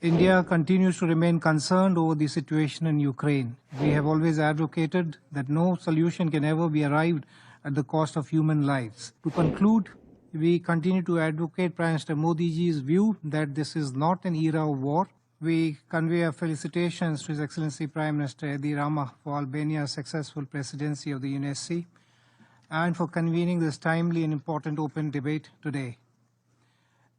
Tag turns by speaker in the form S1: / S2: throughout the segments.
S1: India continues to remain concerned over the situation in Ukraine. We have always advocated that no solution can ever be arrived at the cost of human lives. To conclude, we continue to advocate Prime Minister Modi ji's view that this is not an era of war. We convey our felicitations to His Excellency Prime Minister Edi Rama for Albania's successful presidency of the U.N.S.C. and for convening this timely and important open debate today.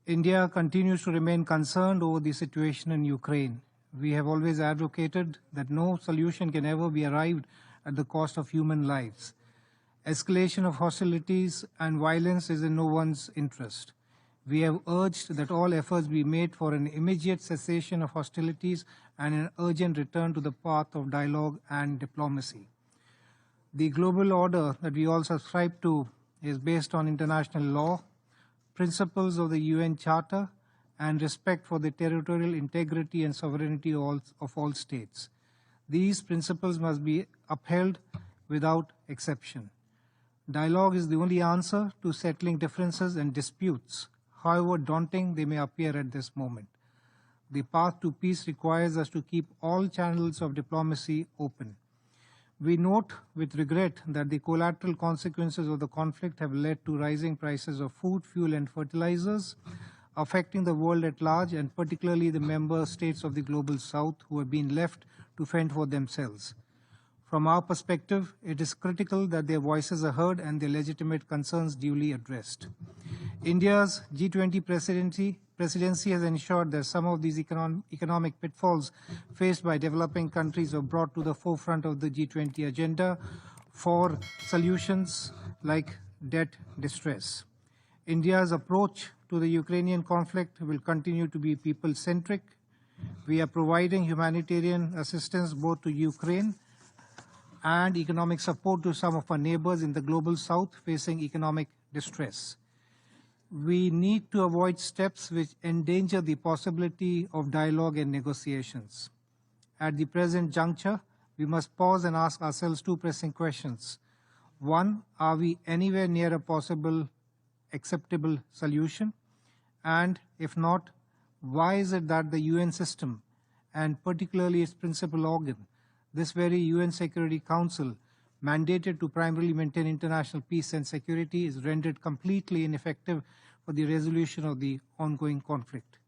S1: India continues to remain concerned over the situation in Ukraine. We have always advocated that no solution can ever be arrived at the cost of human lives. Escalation of hostilities and violence is in no one's interest. We have urged that all efforts be made for an immediate cessation of hostilities and an urgent return to the path of dialogue and diplomacy. The global order that we all subscribe to is based on international law, principles of the UN Charter, and respect for the territorial integrity and sovereignty of all states. These principles must be upheld without exception. Dialogue is the only answer to settling differences and disputes, however daunting they may appear at this moment. The path to peace requires us to keep all channels of diplomacy open. We note with regret that the collateral consequences of the conflict have led to rising prices of food, fuel, and fertilizers, affecting the world at large and particularly the member states of the Global South who have been left to fend for themselves. From our perspective, it is critical that their voices are heard and their legitimate concerns duly addressed. India's G20 presidency has ensured that some of these economic pitfalls faced by developing countries were brought to the forefront of the G20 agenda for solutions like debt distress. India's approach to the Ukrainian conflict will continue to be people-centric. We are providing humanitarian assistance both to Ukraine and economic support to some of our neighbors in the Global South facing economic distress. We need to avoid steps which endanger the possibility of dialogue and negotiations. At the present juncture, we must pause and ask ourselves two pressing questions. One, are we anywhere near a possible acceptable solution? And if not, why is it that the UN system, and particularly its principal organ, this very UN Security Council, mandated to primarily maintain international peace and security, is rendered completely ineffective for the resolution of the ongoing conflict?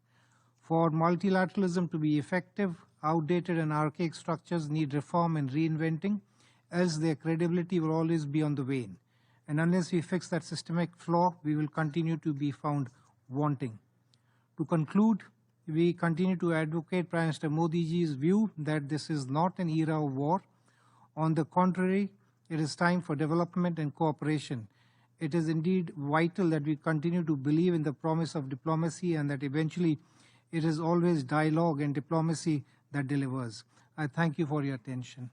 S1: For multilateralism to be effective, outdated and archaic structures need reform and reinventing, else their credibility will always be on the wane. And unless we fix that systemic flaw, we will continue to be found wanting. To conclude, we continue to advocate Prime Minister Modi ji's view that this is not an era of war. On the contrary, it is time for development and cooperation. It is indeed vital that we continue to believe in the promise of diplomacy and that eventually it is always dialogue and diplomacy that delivers. I thank you for your attention.